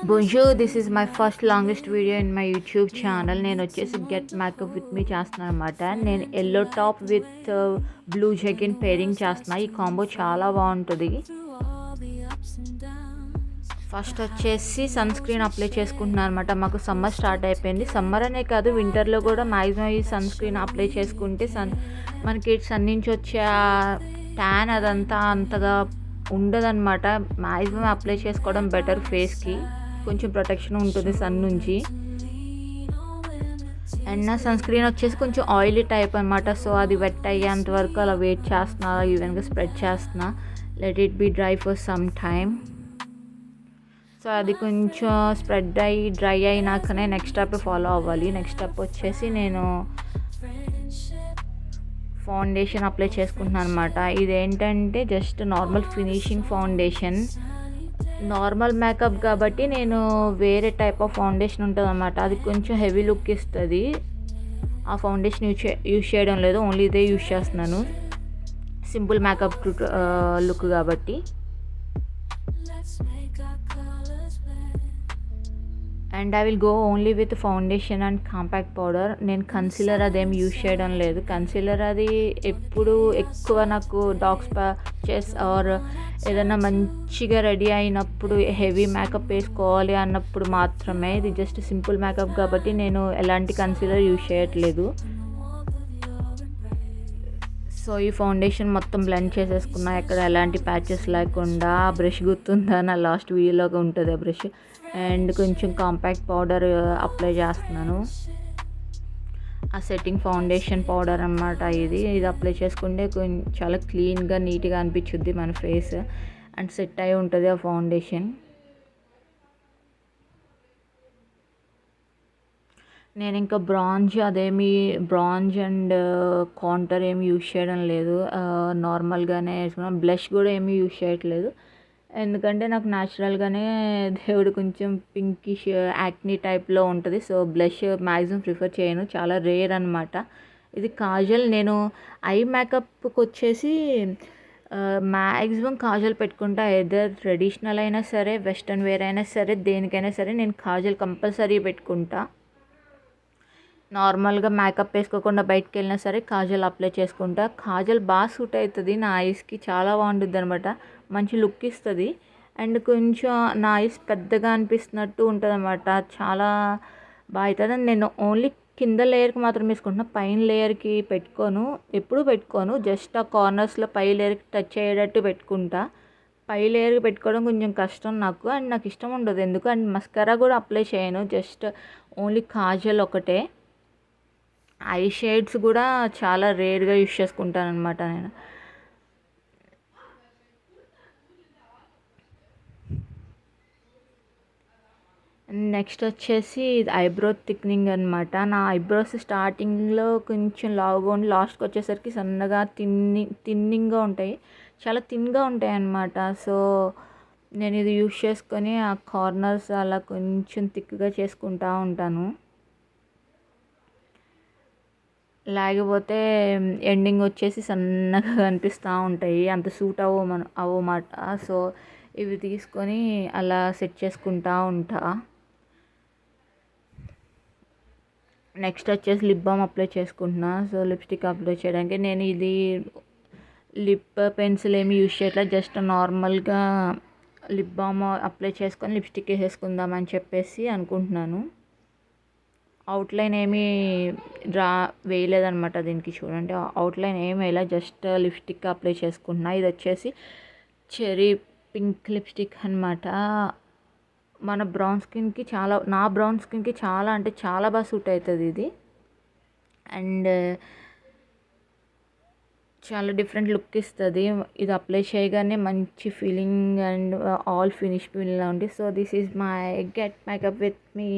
Bonjour, this is my first longest video in my YouTube channel. నేను వచ్చేసి get makeup with me చేస్తున్నాను అనమాట. నేను yellow top with blue జెగిన్ pairing చేస్తున్నా. ఈ కాంబో చాలా బాగుంటుంది. ఫస్ట్ వచ్చేసి సన్ స్క్రీన్ అప్లై చేసుకుంటున్నాను అనమాట. మాకు సమ్మర్ స్టార్ట్ అయిపోయింది. సమ్మర్ అనే కాదు, వింటర్లో కూడా మ్యాక్సిమం ఈ సన్ స్క్రీన్ అప్లై చేసుకుంటే మనకి సన్ నుంచి వచ్చే ట్యాన్ అదంతా అంతగా ఉండదన్నమాట. మ్యాక్సిమం అప్లై చేసుకోవడం బెటర్. ఫేస్కి కొంచెం ప్రొటెక్షన్ ఉంటుంది సన్ నుంచి. అండ్ నా సన్ స్క్రీన్ వచ్చేసి కొంచెం ఆయిలీ టైప్ అనమాట. సో అది వెట్ అయ్యేంత వరకు అలా వెయిట్ చేస్తున్నా, ఈవెన్గా స్ప్రెడ్ చేస్తున్నా. Let it be dry for some time. So అది కొంచెం స్ప్రెడ్ అయ్యి డ్రై అయినాకనే నెక్స్ట్ స్టెప్ ఫాలో అవ్వాలి. నెక్స్ట్ స్టెప్ వచ్చేసి నేను ఫౌండేషన్ అప్లై చేసుకుంటున్నాను అనమాట. ఇదేంటంటే just normal finishing foundation. Normal makeup కాబట్టి నేను వేరే టైప్ ఆఫ్ ఫౌండేషన్ ఉంటుంది అన్నమాట. అది కొంచెం హెవీ లుక్ ఇస్తుంది. ఆ ఫౌండేషన్ యూజ్ చేయడం లేదు, ఓన్లీ ఇదే యూజ్ చేస్తున్నాను. సింపుల్ మేకప్ లుక్ కాబట్టి. And I will go only with foundation and compact powder. నేను కన్సీలర్ అదేం యూజ్ చేయడం లేదు. కన్సీలర్ అది ఎప్పుడు ఎక్కువ నాకు డార్క్ స్పాచెస్ ఆర్ ఏదైనా మంచిగా రెడీ అయినప్పుడు హెవీ మేకప్ వేసుకోవాలి అన్నప్పుడు మాత్రమే. ఇది జస్ట్ సింపుల్ మేకప్ కాబట్టి నేను ఎలాంటి కన్సీలర్ యూజ్ చేయట్లేదు. సో ఈ ఫౌండేషన్ మొత్తం బ్లెండ్ చేసేసుకున్నా, ఎక్కడ ఎలాంటి ప్యాచెస్ లేకుండా. బ్రష్ గుర్తుందా, నా లాస్ట్ వీడియోలోగా ఉంటుంది ఆ బ్రష్. అండ్ కొంచెం కాంపాక్ట్ పౌడర్ అప్లై చేస్తున్నాను. ఆ సెట్టింగ్ ఫౌండేషన్ పౌడర్ అన్నమాట. ఇది అప్లై చేసుకుంటే కొంచెం చాలా క్లీన్గా నీట్గా అనిపించుద్ది మన ఫేస్. అండ్ సెట్ అయి ఉంటుంది ఆ ఫౌండేషన్. నేను ఇంకా బ్రాంజ్ అండ్ కాంటూర్ ఏమి యూజ్ చేయడం లేదు. నార్మల్గానే వేసుకున్నాను. బ్లష్ కూడా ఏమీ యూజ్ చేయట్లేదు, ఎందుకంటే నాకు న్యాచురల్గానే దేవుడు కొంచెం పింకిష్ యాక్నీ టైప్లో ఉంటుంది. సో బ్లష్ మ్యాక్సిమం ప్రిఫర్ చేయను, చాలా రేర్ అనమాట. ఇది కాజల్. నేను ఐ మేకప్కి వచ్చేసి మ్యాక్సిమం కాజల్ పెట్టుకుంటా. ఎదర్ ట్రెడిషనల్ అయినా సరే, వెస్ట్రన్ వేర్ అయినా సరే, దేనికైనా సరే నేను కాజల్ కంపల్సరీ పెట్టుకుంటా. నార్మల్గా మేకప్ వేసుకోకుండా బయటకు వెళ్ళినా సరే కాజల్ అప్లై చేసుకుంటా. కాజల్ బాగా సూట్ అవుతుంది నా ఐస్కి, చాలా బాగుంటుంది అనమాట. మంచి లుక్ ఇస్తుంది. అండ్ కొంచెం నా ఐస్ పెద్దగా అనిపిస్తున్నట్టు ఉంటుంది అనమాట. చాలా బాగా అవుతుంది. నేను ఓన్లీ కింద లేయర్కి మాత్రం వేసుకుంటున్నా, పైన లేయర్కి ఎప్పుడూ పెట్టుకోను. జస్ట్ ఆ కార్నర్స్లో పై లేయర్కి టచ్ అయ్యేటట్టు పెట్టుకుంటా. పై లేయర్కి పెట్టుకోవడం కొంచెం కష్టం నాకు, అండ్ నాకు ఇష్టం ఉండదు ఎందుకు. అండ్ మస్కరా కూడా అప్లై చేయను, జస్ట్ ఓన్లీ కాజల్ ఒకటే. ఐ షేడ్స్ కూడా చాలా రేర్గా యూస్ చేసుకుంటాను అనమాట నేను. నెక్స్ట్ వచ్చేసి ఇది ఐబ్రో థిక్నింగ్ అనమాట. నా ఐబ్రోస్ స్టార్టింగ్లో కొంచెం లావుగా ఉండి లాస్ట్కి వచ్చేసరికి సన్నగా థిన్నింగ్గా ఉంటాయి, చాలా థిన్గా ఉంటాయి అన్నమాట. సో నేను ఇది యూస్ చేసుకొని ఆ కార్నర్స్ అలా కొంచెం థిక్గా చేసుకుంటూ ఉంటాను. లేకపోతే ఎండింగ్ వచ్చేసి సన్నగా కనిపిస్తూ ఉంటాయి, అంత సూట్ అవ్వమాట. సో ఇవి తీసుకొని అలా సెట్ చేసుకుంటూ ఉంటా. నెక్స్ట్ వచ్చేసి లిప్ బామ్ అప్లై చేసుకుంటున్నా. సో లిప్స్టిక్ అప్లై చేయడానికి నేను ఇది లిప్ పెన్సిల్ ఏమి యూజ్ చేయట్లేదు, జస్ట్ నార్మల్గా లిప్ బామ్ అప్లై చేసుకొని లిప్స్టిక్ వేసేసుకుందామని చెప్పేసి అనుకుంటున్నాను. అవుట్లైన్ ఏమీ వేయలేదనమాట దీనికి. చూడండి, అవుట్లైన్ ఏమి వేయలేదు, జస్ట్ లిప్స్టిక్ అప్లై చేసుకుంటున్నా. ఇది వచ్చేసి చెరీ పింక్ లిప్స్టిక్ అనమాట. నా బ్రౌన్ స్కిన్కి చాలా అంటే చాలా బాగా సూట్ అవుతుంది ఇది. అండ్ చాలా డిఫరెంట్ లుక్ ఇస్తుంది. ఇది అప్లై చేయగానే మంచి ఫీలింగ్ అండ్ ఆల్ ఫినిష్ ఫీలింగ్లా ఉంది. So this is my get makeup with me.